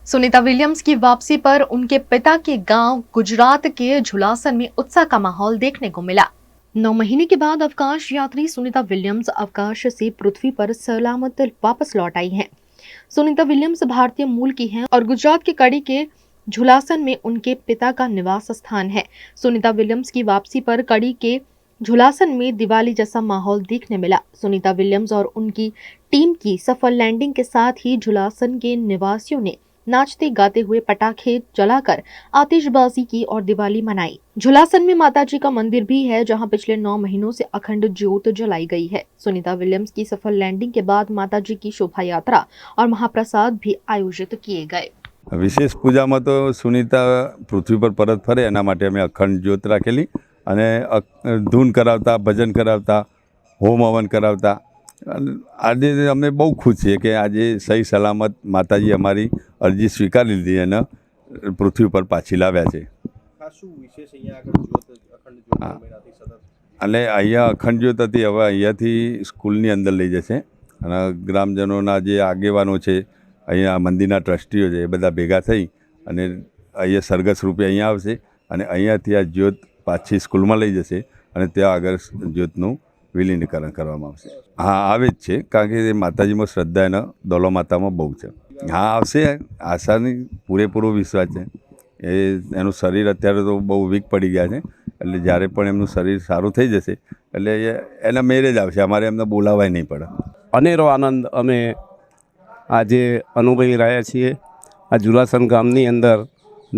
Sunita Williams की वापसी पर उनके पिता के गांव गुजरात के झुलासन में उत्साह का माहौल देखने को मिला। 9 महीने के बाद अवकाश यात्री सुनीता विलियम्स अवकाश से पृथ्वी पर सलामत वापस लौट आई हैं। सुनीता विलियम्स भारतीय मूल की हैं और गुजरात के कड़ी के झुलासन में उनके पिता का निवास स्थान है। सुनीता विलियम्स की वापसी पर कड़ी के झुलासन में दिवाली जैसा माहौल देखने मिला। सुनीता विलियम्स और उनकी टीम की सफल लैंडिंग के साथ ही झुलासन के निवासियों ने नाचते गाते हुए पटाखे जलाकर आतिशबाजी की और दिवाली मनाई। झुलासन में माताजी का मंदिर भी है, जहां पिछले 9 महीनों से अखंड ज्योत जलाई गई है। सुनीता विलियम्स की सफल लैंडिंग के बाद माताजी की शोभा यात्रा और महाप्रसाद भी आयोजित किए गए। विशेष पूजा में तो सुनीता पृथ्वी पर परत फरे एना माटे अमे अखंड ज्योत राखेली अने धून करावता, भजन करावता, होम हवन करावता। आज अमे बहु खुश छीए कि आज सही सलामत माताजी अमारी अरजी स्वीकारी लीधी अने पृथ्वी पर पाછી लाव्या छे। અને અહીંયા અખંડ જ્યોત હતી, હવે અહીંયાથી સ્કૂલની અંદર લઈ જશે અને ગ્રામજનોના જે આગેવાનો છે, અહીંયા મંદિરના ટ્રસ્ટીઓ છે, એ બધા ભેગા થઈ અને અહીંયા સરઘસ રૂપે અહીંયા આવશે અને અહીંયાથી આ જ્યોત પાછી સ્કૂલમાં લઈ જશે અને ત્યાં આગળ જ્યોતનું વિલીનીકરણ કરવામાં આવશે। હા, આવે જ છે, કારણ કે માતાજીમાં શ્રદ્ધા એના દોલો માતામાં બહુ છે। હા, આવશે, આશાની પૂરેપૂરો વિશ્વાસ છે। એનું શરીર અત્યારે તો બહુ વીક પડી ગયા છે, એટલે જ્યારે પણ એમનું શરીર સારું થઈ જશે એટલે એના મેરેજ આવશે, અમારે એમને બોલાવાય નહીં પડે। અનેરો આનંદ અમે આજે અનુભવી રહ્યા છીએ। આ ઝુલાસન ગામની અંદર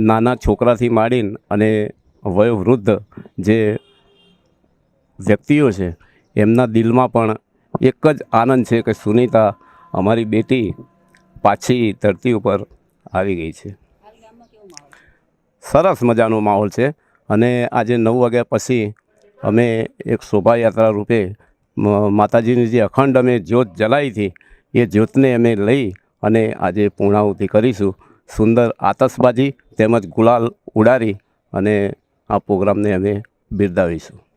નાના છોકરાથી માંડીને અને વયોવૃદ્ધ જે વ્યક્તિઓ છે એમના દિલમાં પણ એક જ આનંદ છે કે સુનીતા અમારી બેટી પાછી ધરતી ઉપર આવી ગઈ છે। સરસ મજાનો માહોલ છે અને આજે 9 વાગ્યા પછી અમે એક શોભાયાત્રા રૂપે માતાજીની જે અખંડ અમે જ્યોત જલાવી હતી એ જ્યોતને અમે લઈ અને આજે પૂર્ણાહુતિ કરીશું। સુંદર આતશબાજી તેમજ ગુલાલ ઉડાડી અને આ પ્રોગ્રામને અમે બિરદાવીશું।